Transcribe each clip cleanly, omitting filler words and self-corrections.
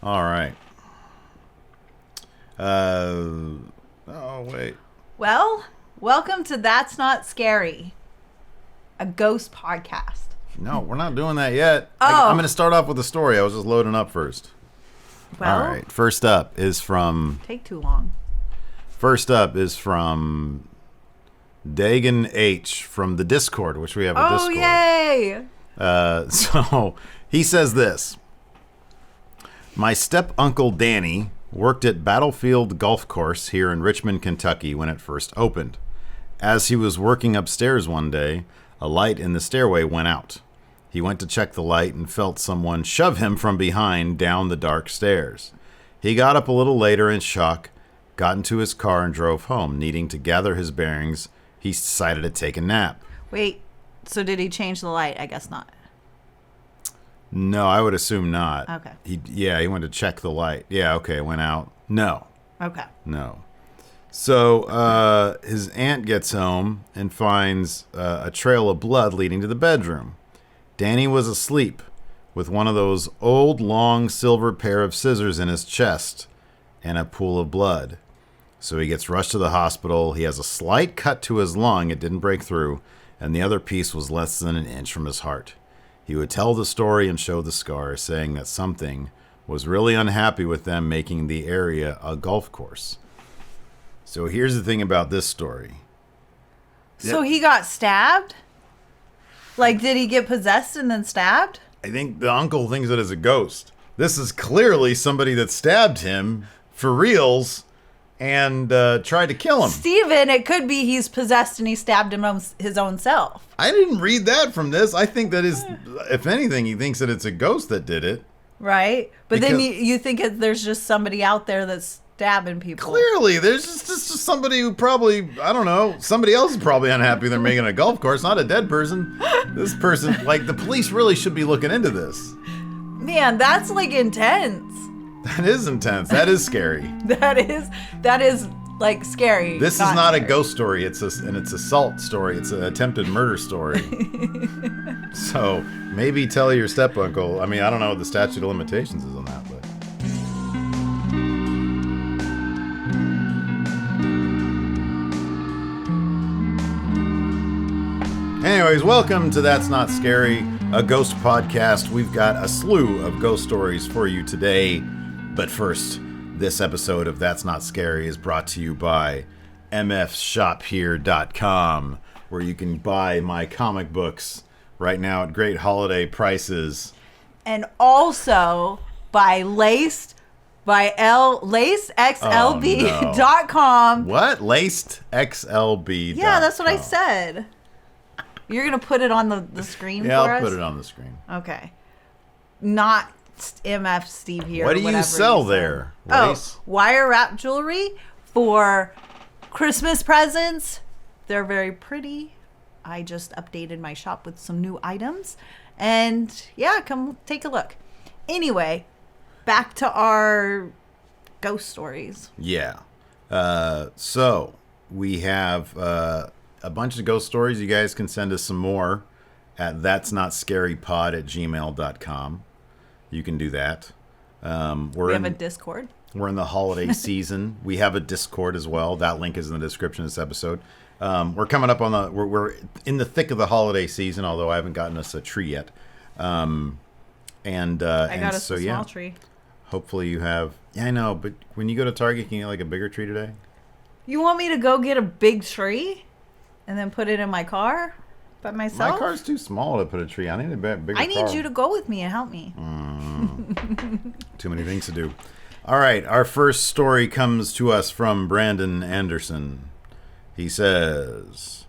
All right. Oh, wait. Well, welcome to That's Not Scary, a ghost podcast. No, we're not doing that yet. Oh. I'm going to start off with a story. I was just loading up first. Well, All right. First up is from Dagan H. from the Discord, which we have a Discord. Oh, yay! So he says this. My step-uncle Danny worked at Battlefield Golf Course here in Richmond, Kentucky when it first opened. As he was working upstairs one day, a light in the stairway went out. He went to check the light and felt someone shove him from behind down the dark stairs. He got up a little later in shock, got into his car and drove home. Needing to gather his bearings, he decided to take a nap. Wait, so did he change the light? I guess not. No, I would assume not. Okay. He went to check the light. Yeah, okay, it went out. No. Okay. No. So his aunt gets home and finds a trail of blood leading to the bedroom. Danny was asleep with one of those old, long, silver pair of scissors in his chest and a pool of blood. So he gets rushed to the hospital. He has a slight cut to his lung. It didn't break through, and the other piece was less than an inch from his heart. He would tell the story and show the scar, saying that something was really unhappy with them making the area a golf course. So here's the thing about this story. So he got stabbed? Like, did he get possessed and then stabbed? I think the uncle thinks it is a ghost. This is clearly somebody that stabbed him for reals and tried to kill him. Steven, it could be he's possessed and he stabbed his own self. I didn't read that from this. I think that is, if anything, he thinks that it's a ghost that did it. Right? But then you think there's just somebody out there that's stabbing people. Clearly, there's just somebody who probably, I don't know, somebody else is probably unhappy they're making a golf course, not a dead person. This person, like, the police really should be looking into this. Man, that's like intense. That is intense. That is scary. That is like scary. This is not a ghost story. It's an assault story. It's an attempted murder story. So maybe tell your step uncle. I mean, I don't know what the statute of limitations is on that, but. Anyways, welcome to That's Not Scary, a ghost podcast. We've got a slew of ghost stories for you today. But first, this episode of That's Not Scary is brought to you by mfshophere.com, where you can buy my comic books right now at great holiday prices. And also by lacexlb.com. What? LacedXLB.com. Yeah, that's what I said. You're going to put it on the screen yeah, for I'll us? put it on the screen. Okay. Not MF Steve here. What do you sell there? Lace? Oh, wire wrap jewelry for Christmas presents. They're very pretty. I just updated my shop with some new items. And yeah, come take a look. Anyway, back to our ghost stories. Yeah. So we have a bunch of ghost stories. You guys can send us some more at that'snotscarypod@gmail.com. You can do that. We have a Discord. We're in the holiday season. We have a Discord as well. That link is in the description of this episode. We're coming up on we're in the thick of the holiday season, although I haven't gotten us a tree yet. I got us a small tree. Hopefully you have. Yeah, I know, but when you go to Target, can you get like a bigger tree today? You want me to go get a big tree and then put it in my car by myself? My car's too small to put a tree. I need a bigger car. I need you to go with me and help me. Too many things to do. All right, our first story comes to us from Brandon Anderson. He says,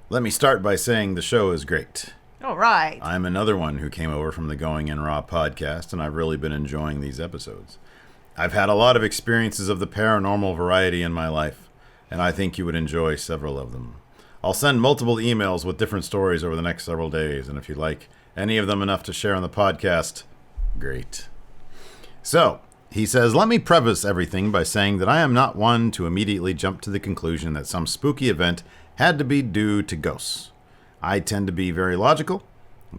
"Let me start by saying the show is great. All right. I'm another one who came over from the Going in Raw podcast, and I've really been enjoying these episodes. I've had a lot of experiences of the paranormal variety in my life, and I think you would enjoy several of them. I'll send multiple emails with different stories over the next several days, and if you like any of them enough to share on the podcast, great." So, he says, "Let me preface everything by saying that I am not one to immediately jump to the conclusion that some spooky event had to be due to ghosts. I tend to be very logical.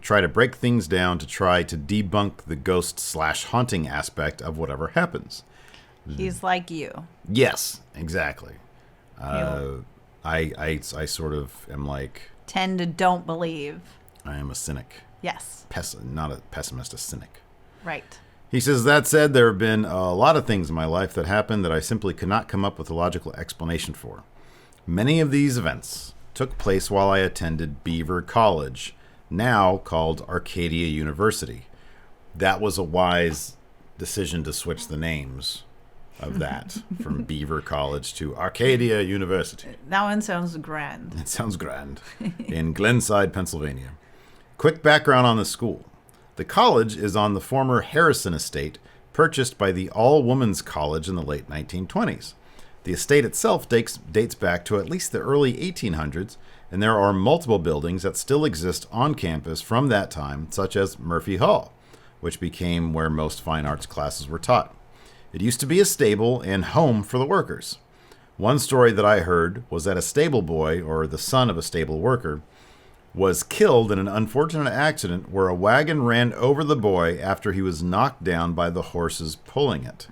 try to break things down to try to debunk the ghost/haunting aspect of whatever happens. He's like you. Yes, exactly. I sort of am like... Tend to don't believe. I am a cynic. Yes. Not a pessimist, a cynic. Right. He says, that said, there have been a lot of things in my life that happened that I simply could not come up with a logical explanation for. Many of these events took place while I attended Beaver College, now called Arcadia University. That was a wise decision to switch the names of that from Beaver College to Arcadia University. That one sounds grand. It sounds grand. In Glenside, Pennsylvania. Quick background on the school. The college is on the former Harrison estate, purchased by the All-Women's College in the late 1920s. The estate itself dates back to at least the early 1800s, and there are multiple buildings that still exist on campus from that time, such as Murphy Hall, which became where most fine arts classes were taught. It used to be a stable and home for the workers. One story that I heard was that a stable boy, or the son of a stable worker, was killed in an unfortunate accident where a wagon ran over the boy after he was knocked down by the horses pulling it.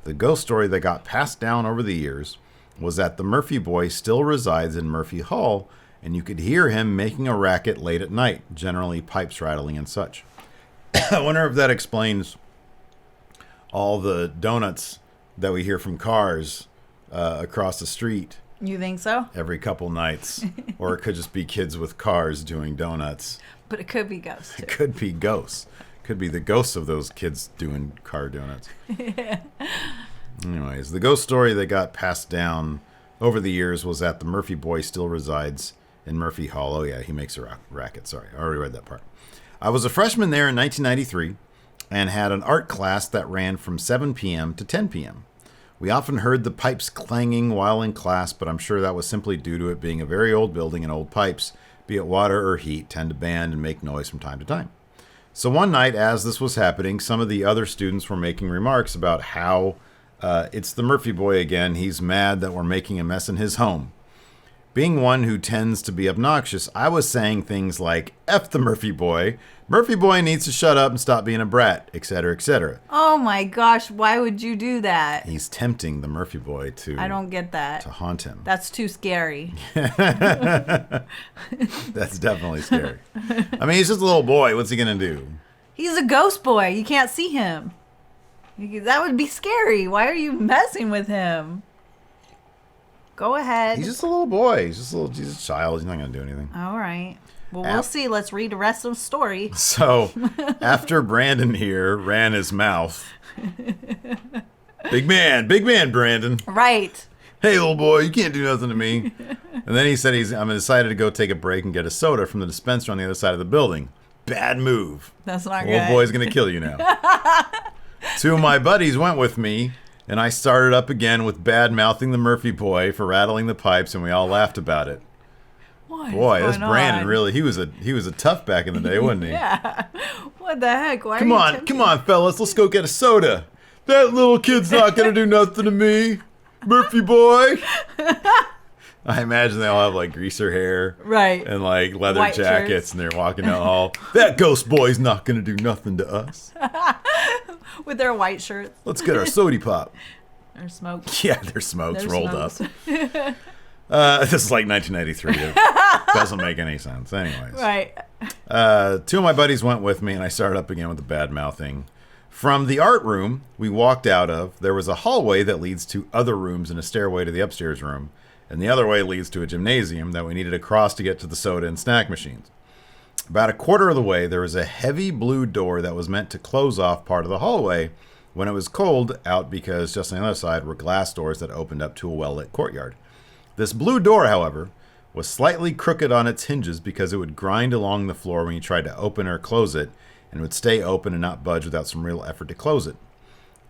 The ghost story that got passed down over the years was that the Murphy boy still resides in Murphy Hall, and you could hear him making a racket late at night, generally pipes rattling and such. I wonder if that explains all the donuts that we hear from cars across the street. You think so? Every couple nights. Or it could just be kids with cars doing donuts. But it could be ghosts, too. It could be ghosts. Could be the ghosts of those kids doing car donuts. Anyways, the ghost story that got passed down over the years was that the Murphy boy still resides in Murphy Hall. Oh, yeah, he makes a racket. Sorry, I already read that part. I was a freshman there in 1993 and had an art class that ran from 7 p.m. to 10 p.m. We often heard the pipes clanging while in class, but I'm sure that was simply due to it being a very old building and old pipes, be it water or heat, tend to bend and make noise from time to time. So one night, as this was happening, some of the other students were making remarks about how it's the Murphy boy again. He's mad that we're making a mess in his home. Being one who tends to be obnoxious, I was saying things like, F the Murphy boy needs to shut up and stop being a brat, etc., etc. Oh my gosh, why would you do that? He's tempting the Murphy boy to... I don't get that. To haunt him. That's too scary. That's definitely scary. I mean, he's just a little boy. What's he going to do? He's a ghost boy. You can't see him. That would be scary. Why are you messing with him? Go ahead. He's just a little boy. He's a child. He's not going to do anything. All right. Well, we'll see. Let's read the rest of the story. So, after Brandon here ran his mouth. Big man, Brandon. Right. Hey, little boy, you can't do nothing to me. And then he said I'm decided to go take a break and get a soda from the dispenser on the other side of the building. Bad move. That's not good. Little boy's going to kill you now. Two of my buddies went with me, and I started up again with bad-mouthing the Murphy boy for rattling the pipes, and we all laughed about it. Boy, this Brandon really, he was a tough back in the day, wasn't he? Yeah. What the heck? Why Come on, fellas, let's go get a soda. That little kid's not going to do nothing to me. Murphy boy. I imagine they all have like greaser hair. Right. And like leather White jackets shirts. and they're walking down the hall. That ghost boy's not going to do nothing to us. With their white shirts. Let's get our sody pop. Or smokes. Yeah, their smokes rolled smokes. up. This is like 1993. It doesn't make any sense. Anyways. Right. Two of my buddies went with me and I started up again with the bad mouthing. From the art room we walked out of, there was a hallway that leads to other rooms and a stairway to the upstairs room. And the other way leads to a gymnasium that we needed to cross to get to the soda and snack machines. About a quarter of the way, there was a heavy blue door that was meant to close off part of the hallway when it was cold out because just on the other side were glass doors that opened up to a well-lit courtyard. This blue door, however, was slightly crooked on its hinges because it would grind along the floor when you tried to open or close it, and would stay open and not budge without some real effort to close it.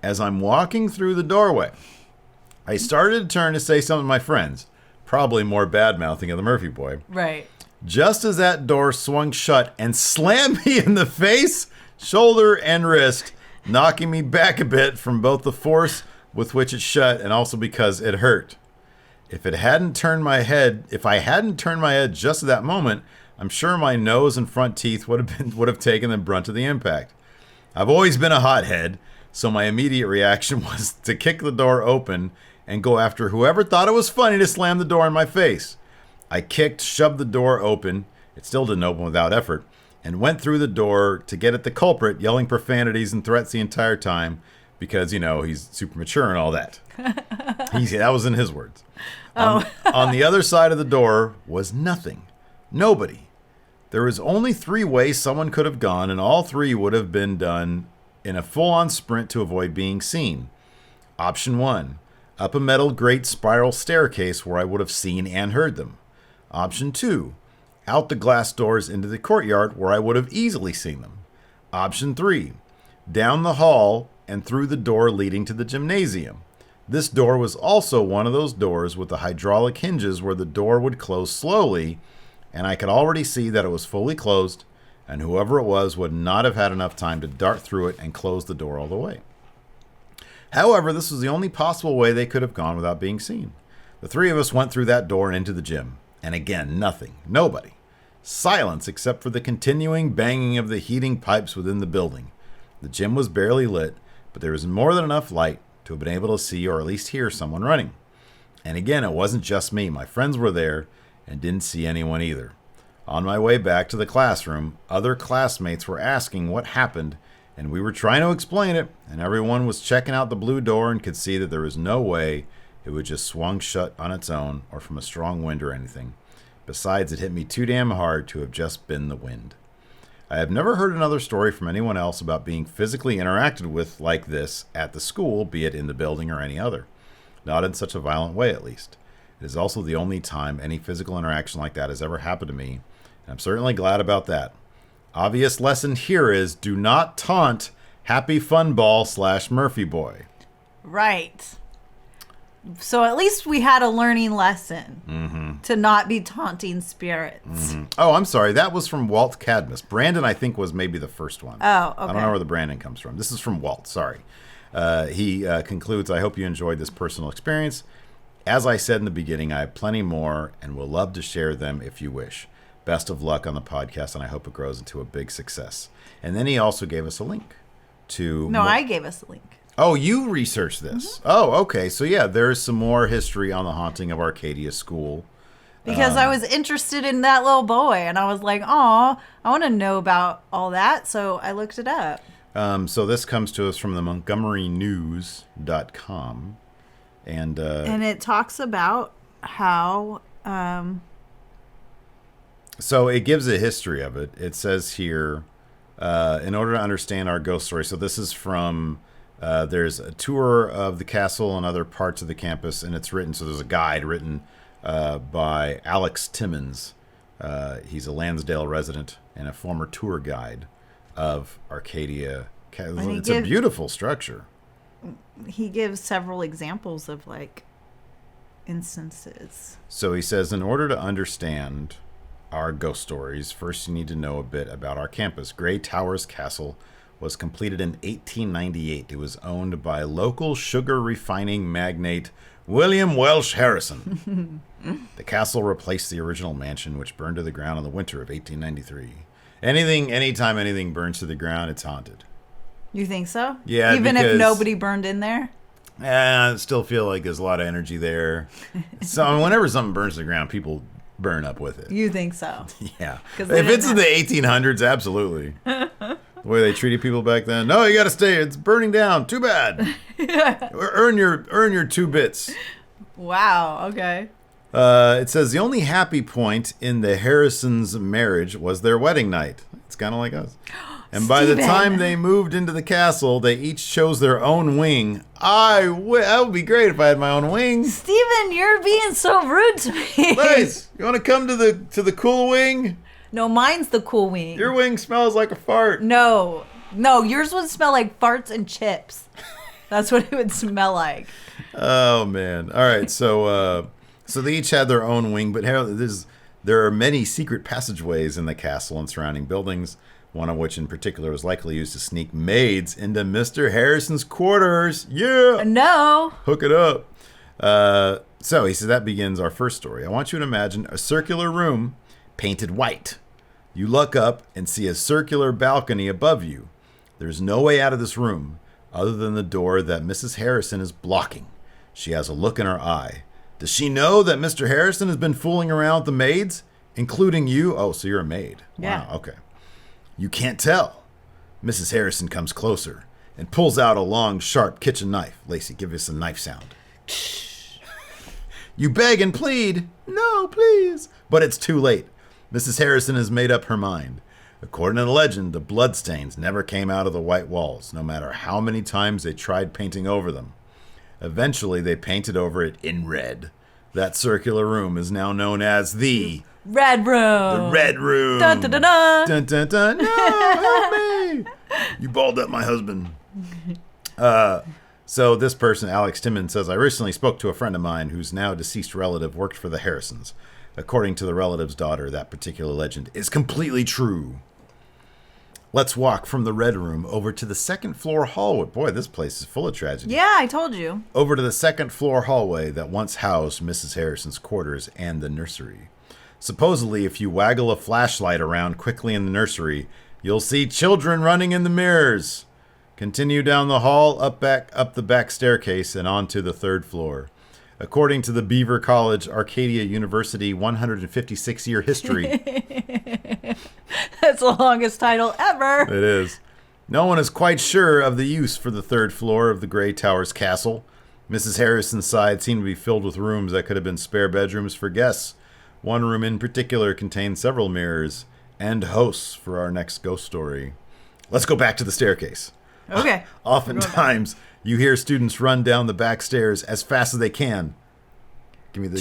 As I'm walking through the doorway, I started to turn to say something to my friends, probably more bad-mouthing of the Murphy boy. Right. Just as that door swung shut and slammed me in the face, shoulder, and wrist, knocking me back a bit from both the force with which it shut and also because it hurt. If I hadn't turned my head just at that moment, I'm sure my nose and front teeth would have taken the brunt of the impact. I've always been a hothead, so my immediate reaction was to kick the door open and go after whoever thought it was funny to slam the door in my face. I kicked, shoved the door open. It still didn't open without effort, and went through the door to get at the culprit, yelling profanities and threats the entire time because, he's super mature and all that. That was in his words. On the other side of the door was nothing. Nobody. There was only 3 ways someone could have gone, and all 3 would have been done in a full-on sprint to avoid being seen. Option 1, up a metal grate spiral staircase where I would have seen and heard them. Option 2, out the glass doors into the courtyard where I would have easily seen them. Option 3, down the hall and through the door leading to the gymnasium. This door was also one of those doors with the hydraulic hinges where the door would close slowly, and I could already see that it was fully closed, and whoever it was would not have had enough time to dart through it and close the door all the way. However, this was the only possible way they could have gone without being seen. The 3 of us went through that door and into the gym, and again, nothing, nobody. Silence except for the continuing banging of the heating pipes within the building. The gym was barely lit, but there was more than enough light to have been able to see or at least hear someone running. And again, it wasn't just me. My friends were there and didn't see anyone either. On my way back to the classroom, other classmates were asking what happened, and we were trying to explain it, and everyone was checking out the blue door and could see that there was no way it would just swung shut on its own or from a strong wind or anything. Besides, it hit me too damn hard to have just been the wind. I have never heard another story from anyone else about being physically interacted with like this at the school, be it in the building or any other. Not in such a violent way, at least. It is also the only time any physical interaction like that has ever happened to me, and I'm certainly glad about that. Obvious lesson here is do not taunt Happy Fun Ball / Murphy Boy. Right. So at least we had a learning lesson to not be taunting spirits. Oh, I'm sorry. That was from Walt Cadmus. Brandon, I think, was maybe the first one. Oh, okay. I don't know where the Brandon comes from. This is from Walt. Sorry. He concludes, I hope you enjoyed this personal experience. As I said in the beginning, I have plenty more and will love to share them if you wish. Best of luck on the podcast, and I hope it grows into a big success. And then he also gave us a link to... No, I gave us a link. Oh, you researched this. Oh, okay. So, yeah, there's some more history on the haunting of Arcadia School. Because I was interested in that little boy, and I was like, "Aw, I want to know about all that," so I looked it up. So this comes to us from the MontgomeryNews.com. And it talks about how... So it gives a history of it. It says here, in order to understand our ghost story, so this is from... there's a tour of the castle and other parts of the campus, and it's written, so there's a guide written by Alex Timmons. He's a Lansdale resident and a former tour guide of Arcadia. It's a beautiful structure. He gives several examples of, instances. So he says, in order to understand our ghost stories, first you need to know a bit about our campus. Gray Towers Castle was completed in 1898. It was owned by local sugar refining magnate William Welsh Harrison. The castle replaced the original mansion, which burned to the ground in the winter of 1893. Anytime anything burns to the ground, it's haunted. You think so? Yeah, even if nobody burned in there? I still feel like there's a lot of energy there. So whenever something burns to the ground, people burn up with it. You think so? Yeah. If it's in the 1800s, absolutely. The way they treated people back then. No, you got to stay. It's burning down. Too bad. Earn your 2 bits. Wow. Okay. It says the only happy point in the Harrisons' marriage was their wedding night. It's kind of like us. And by the time they moved into the castle, they each chose their own wing. That would be great if I had my own wing. Steven, you're being so rude to me. Liz, you want to come to the cool wing? No, mine's the cool wing. Your wing smells like a fart. No, yours would smell like farts and chips. That's what it would smell like. Oh, man. All right, so they each had their own wing, but there are many secret passageways in the castle and surrounding buildings, one of which in particular was likely used to sneak maids into Mr. Harrison's quarters. Yeah! No! Hook it up. So he says that begins our first story. I want you to imagine a circular room painted white. You look up and see a circular balcony above you. There's no way out of this room other than the door that Mrs. Harrison is blocking. She has a look in her eye. Does she know that Mr. Harrison has been fooling around with the maids, including you? Oh, so you're a maid. Yeah. Wow, okay. You can't tell. Mrs. Harrison comes closer and pulls out a long, sharp kitchen knife. Lacey, give us a knife sound. You beg and plead, no, please. But it's too late. Mrs. Harrison has made up her mind. According to the legend, the bloodstains never came out of the white walls, no matter how many times they tried painting over them. Eventually, they painted over it in red. That circular room is now known as the Red Room. The Red Room. Dun, dun, dun, dun. Dun, dun, dun. No, help me. You balled up my husband. So this person, Alex Timmons, says, I recently spoke to a friend of mine whose now deceased relative worked for the Harrisons. According to the relative's daughter, that particular legend is completely true. Let's walk from the Red Room over to the second floor hallway. Boy, this place is full of tragedy. Yeah, I told you. Over to the second floor hallway that once housed Mrs. Harrison's quarters and the nursery. Supposedly, if you waggle a flashlight around quickly in the nursery, you'll see children running in the mirrors. Continue down the hall, up the back staircase, and onto the third floor. According to the Beaver College Arcadia University 156-year history. That's the longest title ever. It is. No one is quite sure of the use for the third floor of the Grey Tower's castle. Mrs. Harrison's side seemed to be filled with rooms that could have been spare bedrooms for guests. One room in particular contained several mirrors and hosts for our next ghost story. Let's go back to the staircase. Okay. Oftentimes, you hear students run down the back stairs as fast as they can. Give me the...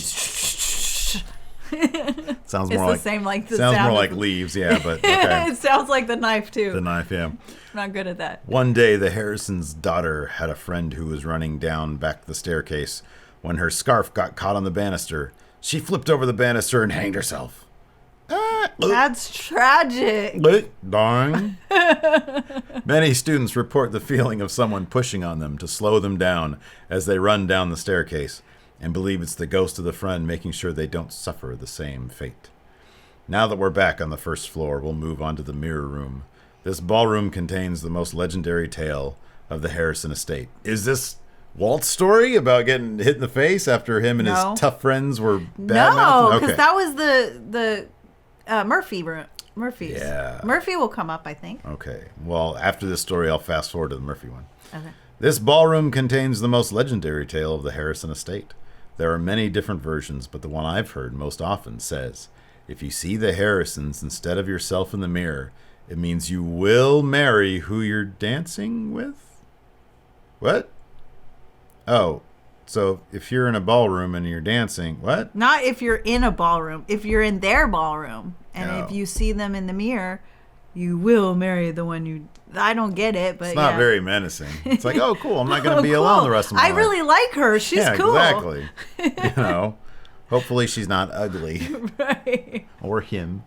Sounds more the like same like the sounds sound more of like leaves, yeah, but okay. It sounds like the knife too. The knife, yeah. I'm not good at that. One day, the Harrison's daughter had a friend who was running down back the staircase. When her scarf got caught on the banister, she flipped over the banister and hanged herself. That's tragic. Darn. Many students report the feeling of someone pushing on them to slow them down as they run down the staircase, and believe it's the ghost of the friend making sure they don't suffer the same fate. Now that we're back on the first floor, we'll move on to the mirror room. This ballroom contains the most legendary tale of the Harrison estate. Is this Walt's story about getting hit in the face after him and his tough friends were bad? No, because that was the Murphy room. Murphy's. Yeah. Murphy will come up, I think. Okay. Well, after this story, I'll fast forward to the Murphy one. Okay. This ballroom contains the most legendary tale of the Harrison estate. There are many different versions, but the one I've heard most often says, if you see the Harrisons instead of yourself in the mirror, it means you will marry who you're dancing with? What? Oh, so if you're in a ballroom and you're dancing, what? Not if you're in a ballroom. If you're in their ballroom, and Oh. if you see them in the mirror, you will marry the one you... I don't get it, but It's not yeah. very menacing. It's like, oh, cool, I'm not going to be alone the rest of my life. I really like her. She's yeah, cool. Exactly. You know, hopefully she's not ugly. Right. Or him.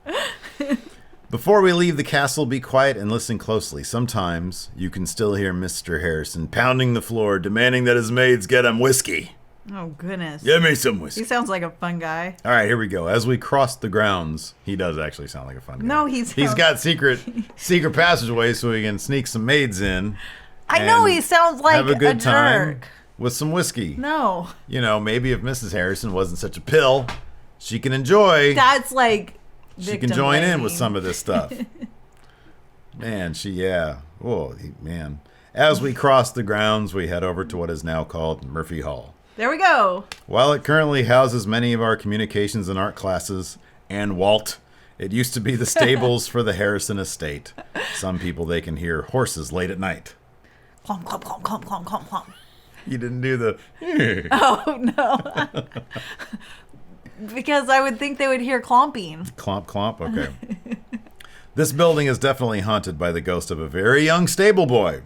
Before we leave the castle, be quiet and listen closely. Sometimes you can still hear Mr. Harrison pounding the floor, demanding that his maids get him whiskey. Oh, goodness. Give me some He whiskey. sounds like a fun guy. All right, here we go. As we cross the grounds, he does actually sound like a fun guy. No, he's got secret passageways so he can sneak some maids in. I know and he sounds like have a good time jerk. with some whiskey. No. You know, maybe if Mrs. Harrison wasn't such a pill, she can enjoy. That's like She can join in with some of this stuff. Man, man. As we cross the grounds, we head over to what is now called Murphy Hall. There we go. While it currently houses many of our communications and art classes, and Walt, it used to be the stables for the Harrison estate. Some people, they can hear horses late at night. Clomp, clomp, clomp, clomp, clomp, clomp, clomp. You didn't do the... Oh, no. Because I would think they would hear clomping. Clomp, clomp? Okay. This building is definitely haunted by the ghost of a very young stable boy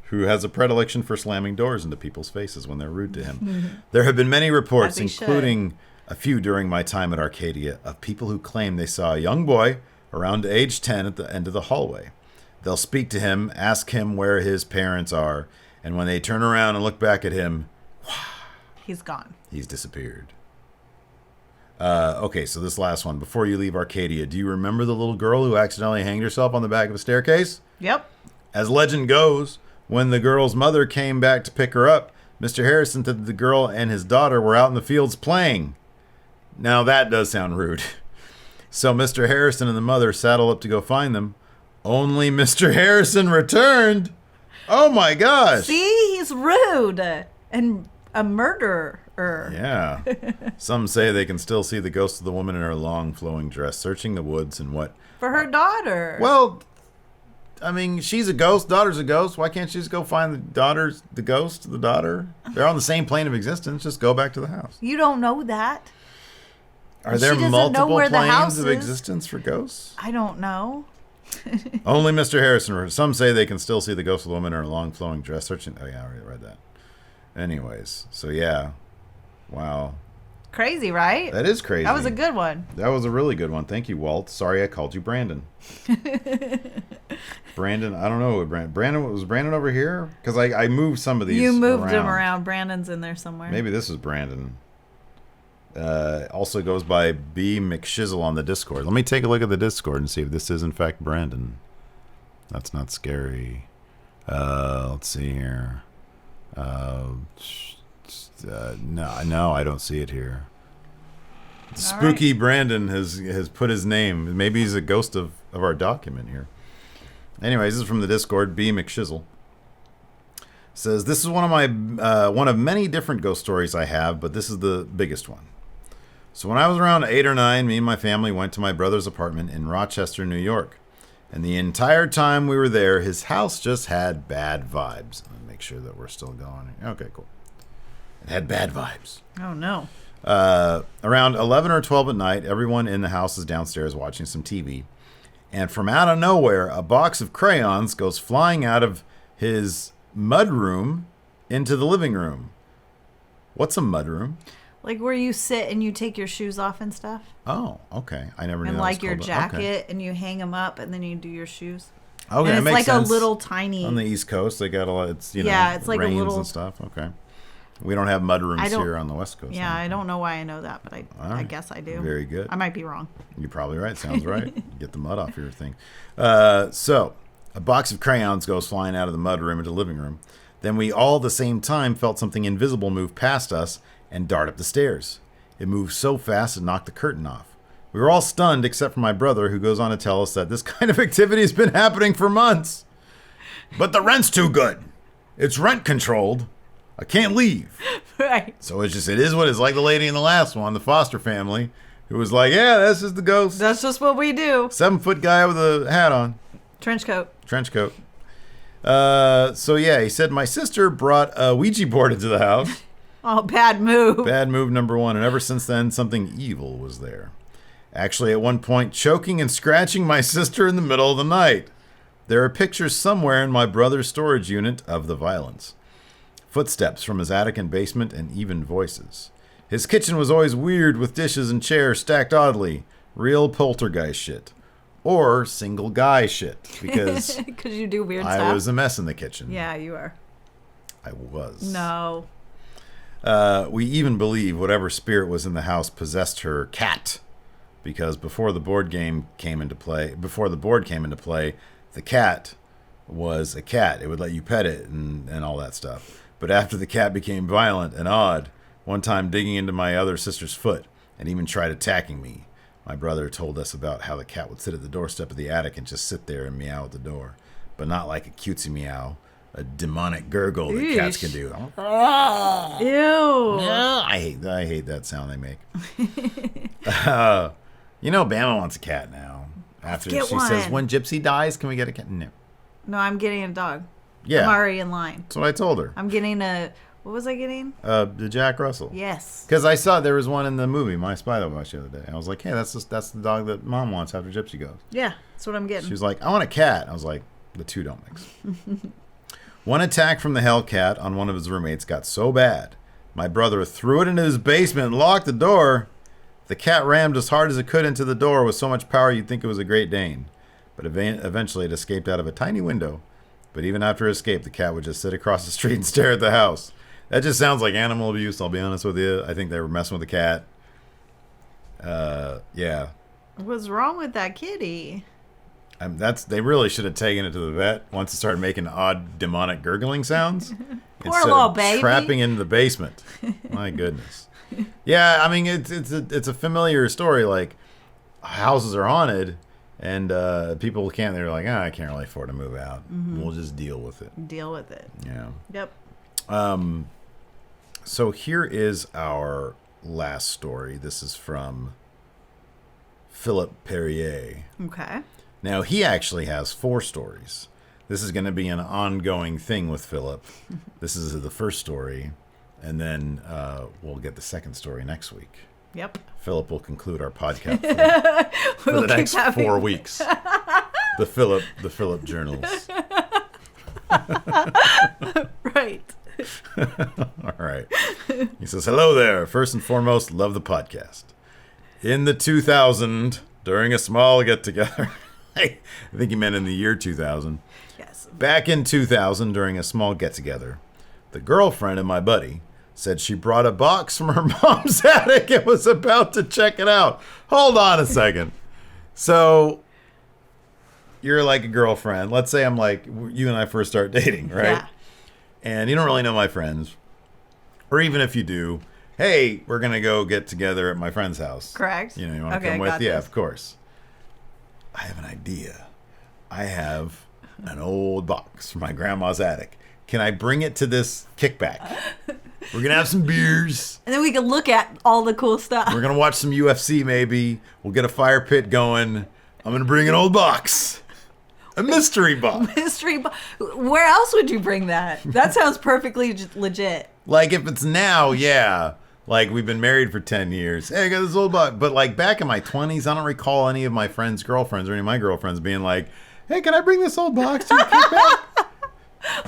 who has a predilection for slamming doors into people's faces when they're rude to him. There have been many reports, including a few during my time at Arcadia, of people who claim they saw a young boy around age 10 at the end of the hallway. They'll speak to him, ask him where his parents are, and when they turn around and look back at him, He's gone. he's disappeared. Okay, so this last one. Before you leave Arcadia, do you remember the little girl who accidentally hanged herself on the back of a staircase? Yep. As legend goes, when the girl's mother came back to pick her up, Mr. Harrison said that the girl and his daughter were out in the fields playing. Now that does sound rude. So Mr. Harrison and the mother saddle up to go find them. Only Mr. Harrison returned. Oh my gosh. See, he's rude and a murderer. Yeah. Some say they can still see the ghost of the woman in her long flowing dress searching the woods and what? For her daughter. Well, I mean, she's a ghost, daughter's a ghost. Why can't she just go find the ghost, the daughter? They're on the same plane of existence. Just go back to the house. You don't know that. Are there She doesn't know multiple where the house planes of is. existence for ghosts? I don't know. Only Mr. Harrison. Some say they can still see the ghost of the woman in her long flowing dress searching. Oh, yeah, I already read that. Anyways, so yeah. Wow. Crazy, right? That is crazy. That was a good one. That was a really good one. Thank you, Walt. Sorry I called you Brandon. Brandon, I don't know. Was Brandon over here? Because I moved some of these You moved him around. Brandon's in there somewhere. Maybe this is Brandon. Also goes by B. McShizzle on the Discord. Let me take a look at the Discord and see if this is in fact Brandon. That's not scary. Let's see here. No, I don't see it here. Spooky right. Brandon has put his name. Maybe he's a ghost of our document here. Anyways, this is from the Discord. B. McShizzle says, this is one of many different ghost stories I have, but this is the biggest one. So when I was around 8 or 9, me and my family went to my brother's apartment in Rochester, New York. And the entire time we were there, his house just had bad vibes. Let me make sure that we're still going. Okay, cool. It had bad vibes. Oh, no. Around 11 or 12 at night, everyone in the house is downstairs watching some TV. And from out of nowhere, a box of crayons goes flying out of his mudroom into the living room. What's a mudroom? Like where you sit and you take your shoes off and stuff. Oh, okay. I never knew and that like was your called jacket okay. and you hang them up and then you do your shoes. Okay, and that it's makes like sense. a little tiny. On the East Coast, they got a lot. It's it's like a rains little and stuff. Okay, we don't have mudrooms here on the West Coast. Yeah, I don't know why I know that, but I guess I do. Very good. I might be wrong. You're probably right. Sounds right. Get the mud off your thing. So a box of crayons goes flying out of the mudroom into the living room. Then we all at the same time felt something invisible move past us and dart up the stairs. It moved so fast it knocked the curtain off. We were all stunned except for my brother, who goes on to tell us that this kind of activity has been happening for months. But the rent's too good. It's rent controlled. I can't leave. Right. So it is what it's like the lady in the last one, the Foster family, who was like, yeah, that's just the ghost. That's just what we do. 7-foot guy with a hat on. Trench coat. So yeah, he said, my sister brought a Ouija board into the house. Oh, bad move. Bad move number one. And ever since then, something evil was there. Actually, at one point, choking and scratching my sister in the middle of the night. There are pictures somewhere in my brother's storage unit of the violence. Footsteps from his attic and basement, and even voices. His kitchen was always weird with dishes and chairs stacked oddly. Real poltergeist shit. Or single guy shit. Because you do weird stuff. I was a mess in the kitchen. Yeah, you are. I was. No. We even believe whatever spirit was in the house possessed her cat. Because before the board came into play, the cat was a cat. It would let you pet it and all that stuff. But after the cat became violent and odd, one time digging into my other sister's foot and even tried attacking me, my brother told us about how the cat would sit at the doorstep of the attic and just sit there and meow at the door. But not like a cutesy meow, a demonic gurgle that cats can do. Ew. I hate that sound they make. Bama wants a cat now. After she says, when Gypsy dies, can we get a cat? No, I'm getting a dog. Yeah. I'm already in line. That's what I told her. I'm getting what was I getting? The Jack Russell. Yes. Because I saw there was one in the movie, My Spy That Watched the other day. I was like, hey, that's the dog that Mom wants after Gypsy goes. Yeah, that's what I'm getting. She was like, I want a cat. I was like, the two don't mix. One attack from the Hellcat on one of his roommates got so bad, my brother threw it into his basement and locked the door. The cat rammed as hard as it could into the door with so much power you'd think it was a Great Dane. But eventually it escaped out of a tiny window. But even after escape, the cat would just sit across the street and stare at the house. That just sounds like animal abuse, I'll be honest with you. I think they were messing with the cat. Yeah. What's wrong with that kitty? They really should have taken it to the vet once it started making odd demonic gurgling sounds. Poor little baby. Trapping in the basement. My goodness. Yeah, I mean it's a familiar story. Like houses are haunted, and people can't. They're like, I can't really afford to move out. We'll just deal with it. Deal with it. Yeah. Yep. So here is our last story. This is from Philip Perrier. Okay. Now, he actually has 4 stories. This is going to be an ongoing thing with Philip. This is the first story, and then we'll get the second story next week. Yep. Philip will conclude our podcast for the next 4 weeks. The Philip Journals. Right. All right. He says, hello there. First and foremost, love the podcast. In the 2000, during a small get-together... I think he meant in the year 2000. Yes. Back in 2000, during a small get-together, the girlfriend of my buddy said she brought a box from her mom's attic and was about to check it out. Hold on a second. So, you're like a girlfriend. Let's say I'm like, you and I first start dating, right? Yeah. And you don't really know my friends. Or even if you do, hey, we're going to go get together at my friend's house. Correct. You know, you want to come with? Yeah, of course. I have an idea. I have an old box from my grandma's attic. Can I bring it to this kickback? We're going to have some beers. And then we can look at all the cool stuff. We're going to watch some UFC maybe. We'll get a fire pit going. I'm going to bring an old box. A mystery box. Where else would you bring that? That sounds perfectly legit. Like if it's now, yeah. Like, we've been married for 10 years. Hey, I got this old box. But, like, back in my 20s, I don't recall any of my friends' girlfriends or any of my girlfriends being like, hey, can I bring this old box to your kickback?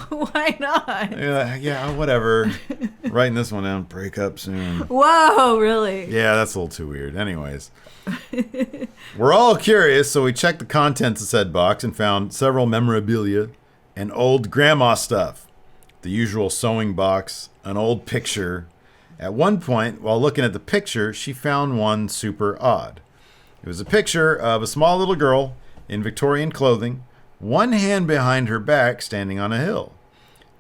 Why not? Yeah, whatever. Writing this one down. Break up soon. Whoa, really? Yeah, that's a little too weird. Anyways. We're all curious, so we checked the contents of said box and found several memorabilia and old grandma stuff. The usual sewing box, an old picture. At one point, while looking at the picture, she found one super odd. It was a picture of a small little girl in Victorian clothing, one hand behind her back, standing on a hill.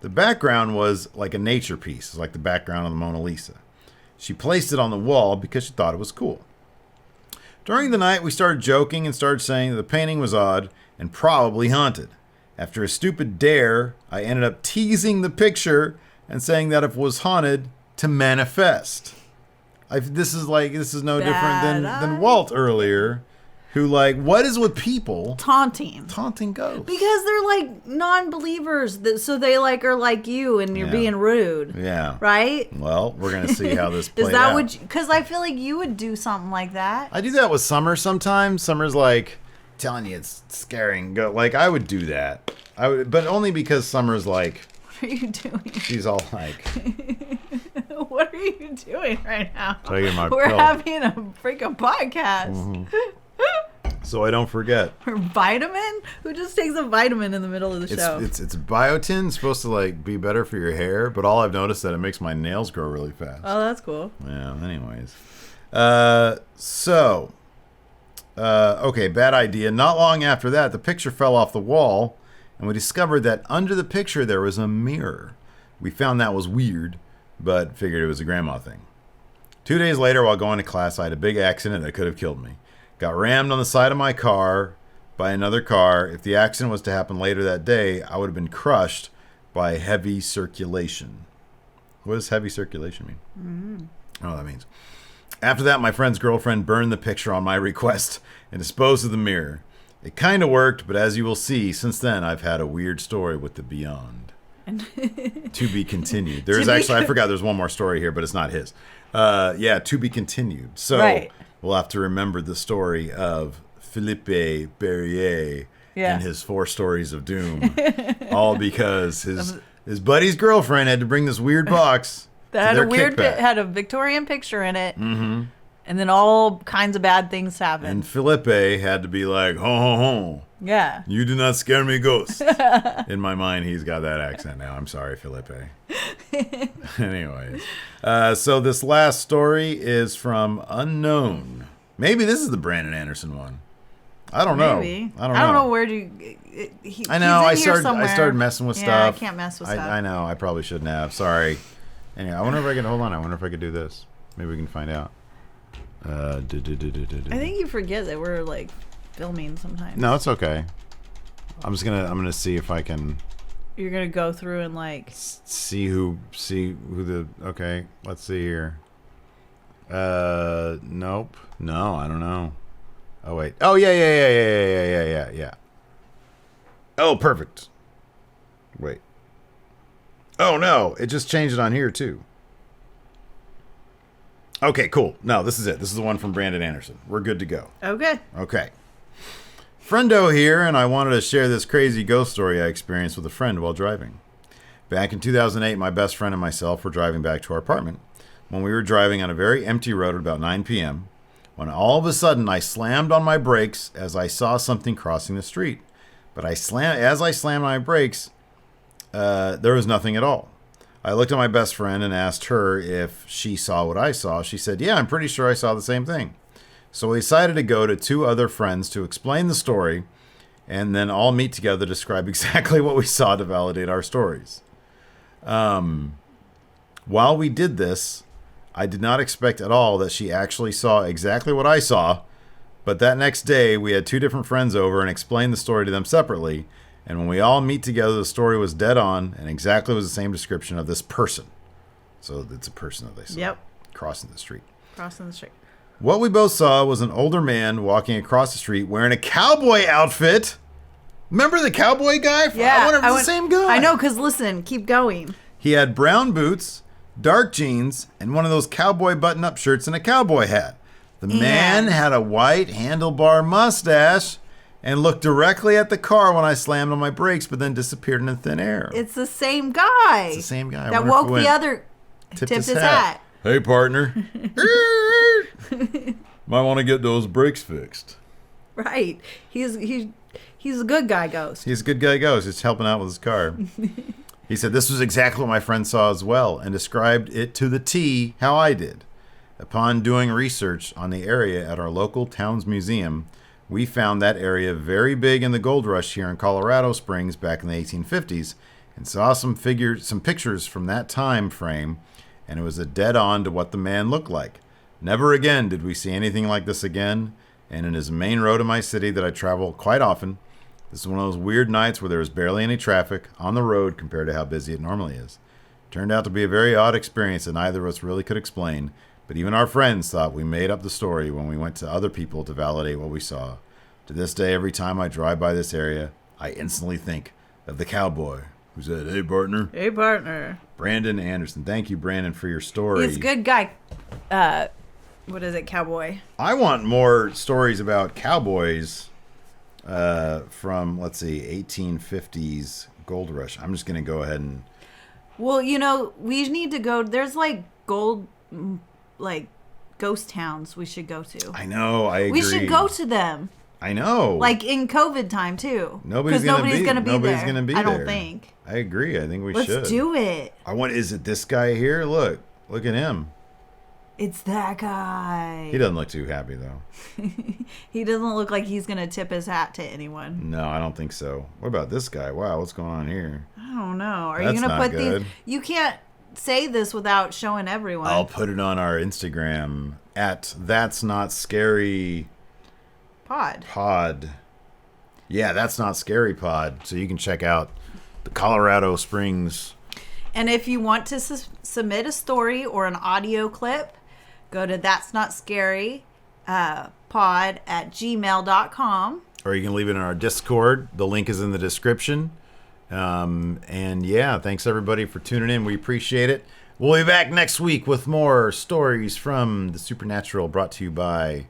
The background was like a nature piece, like the background of the Mona Lisa. She placed it on the wall because she thought it was cool. During the night, we started joking and started saying that the painting was odd and probably haunted. After a stupid dare, I ended up teasing the picture and saying that if it was haunted, to manifest. This is no different than Walt earlier, who what is with people taunting ghosts? Because they're like non-believers, so they are like you, and you're being rude. Yeah. Right. Well, we're gonna see how this plays out. Is that what? Because I feel like you would do something like that. I do that with Summer sometimes. Summer's like telling you it's scaring. Go I would do that. I would, but only because Summer's like. What are you doing? She's all like. What are you doing right now? Taking my We're pill. having a freaking podcast. Mm-hmm. So I don't forget. Or vitamin? Who just takes a vitamin in the middle of the show? It's biotin. It's supposed to be better for your hair, but all I've noticed that it makes my nails grow really fast. Oh, that's cool. Yeah. Anyways, okay, bad idea. Not long after that, the picture fell off the wall, and we discovered that under the picture there was a mirror. We found that was weird, but figured it was a grandma thing. 2 days later, while going to class, I had a big accident that could have killed me. Got rammed on the side of my car by another car. If the accident was to happen later that day, I would have been crushed by heavy circulation. What does heavy circulation mean? I don't know what that means. After that, my friend's girlfriend burned the picture on my request and disposed of the mirror. It kind of worked, but as you will see, since then, I've had a weird story with the beyond. To be continued. There's actually, I forgot there's one more story here, but it's not his. To be continued. So right. We'll have to remember the story of Philippe Berrier and his 4 stories of doom. All because his buddy's girlfriend had to bring this weird box that had a Victorian picture in it. Mm-hmm. And then all kinds of bad things happen. And Felipe had to be like, ho, ho, ho. Yeah. You do not scare me, ghost. In my mind, he's got that accent now. I'm sorry, Felipe. Anyways. So this last story is from Unknown. Maybe this is the Brandon Anderson one. I don't know. Maybe. I don't know where to. I know. He's in here somewhere. I started messing with stuff. Yeah, I can't mess with stuff. I know. I probably shouldn't have. Sorry. Anyway, I wonder if I can hold on. I wonder if I could do this. Maybe we can find out. I think you forget that we're like filming sometimes. No, it's okay. I'm gonna see if I can. You're gonna go through and like see who the. Okay, let's see here. Nope. No, I don't know. Oh wait. Oh yeah. Oh, perfect. Wait. Oh no, it just changed it on here too. Okay, cool. No, this is it. This is the one from Brandon Anderson. We're good to go. Okay. Friendo here, and I wanted to share this crazy ghost story I experienced with a friend while driving. Back in 2008, my best friend and myself were driving back to our apartment when we were driving on a very empty road at about 9 p.m. when all of a sudden I slammed on my brakes as I saw something crossing the street. But as I slammed my brakes, there was nothing at all. I looked at my best friend and asked her if she saw what I saw. She said, yeah, I'm pretty sure I saw the same thing. So we decided to go to two other friends to explain the story and then all meet together to describe exactly what we saw to validate our stories. While we did this, I did not expect at all that she actually saw exactly what I saw, but that next day we had two different friends over and explained the story to them separately, and when we all meet together, the story was dead on and exactly was the same description of this person. So it's a person that they saw crossing the street. What we both saw was an older man walking across the street wearing a cowboy outfit. Remember the cowboy guy? Yeah. I wonder if it's the same guy. I know, because listen, keep going. He had brown boots, dark jeans, and one of those cowboy button-up shirts and a cowboy hat. The man had a white handlebar mustache and looked directly at the car when I slammed on my brakes, but then disappeared into thin air. It's the same guy. It's the same guy. That woke the other. Tipped his hat. Hey, partner. Might want to get those brakes fixed. Right. He's a good guy ghost. He's a good guy ghost. He's helping out with his car. He said this was exactly what my friend saw as well and described it to the T how I did. Upon doing research on the area at our local town's museum, we found that area very big in the gold rush here in Colorado Springs back in the 1850s and saw some pictures from that time frame, and it was a dead on to what the man looked like. Never again did we see anything like this again, and it is a main road in my city that I travel quite often. This is one of those weird nights where there was barely any traffic on the road compared to how busy it normally is. Turned out to be a very odd experience that neither of us really could explain, but even our friends thought we made up the story when we went to other people to validate what we saw. To this day, every time I drive by this area, I instantly think of the cowboy who said, hey, partner. Hey, partner. Brandon Anderson. Thank you, Brandon, for your story. He's a good guy. What is it, cowboy? I want more stories about cowboys from, let's see, 1850s gold rush. I'm just going to go ahead and... Well, we need to go... There's, ghost towns we should go to. I know, I agree. We should go to them. I know. In COVID time, too. Nobody's going to be there. Nobody's going to be there. I don't think. I agree. I think we should. Let's do it. Is it this guy here? Look at him. It's that guy. He doesn't look too happy, though. He doesn't look like he's going to tip his hat to anyone. No, I don't think so. What about this guy? Wow, what's going on here? I don't know. Are you going to put these... You can't say this without showing everyone. I'll put it on our Instagram at That's Not Scary Pod. Yeah, That's Not Scary Pod. So you can check out the Colorado Springs. And if you want to submit a story or an audio clip, go to That's Not Scary pod at gmail.com. Or you can leave it in our Discord. The link is in the description. And yeah, thanks everybody for tuning in. We appreciate it. We'll be back next week with more stories from the supernatural brought to you by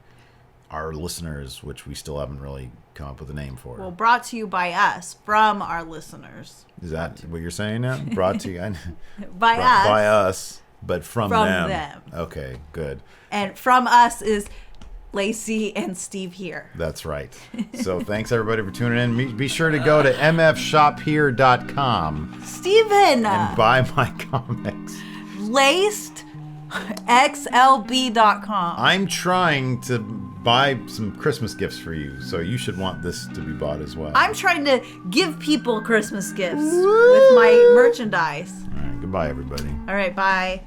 our listeners, which we still haven't really come up with a name for. Well, brought to you by us, from our listeners. Is that what you're saying now? Brought to you by us. By us, but from them. Okay, good. And from us is Lacey and Steve here. That's right. So thanks everybody for tuning in. Be sure to go to mfshophere.com. Steven! And buy my comics. LacedXLB.com. I'm trying to buy some Christmas gifts for you, so you should want this to be bought as well. I'm trying to give people Christmas gifts with my merchandise. All right, goodbye, everybody. All right, bye.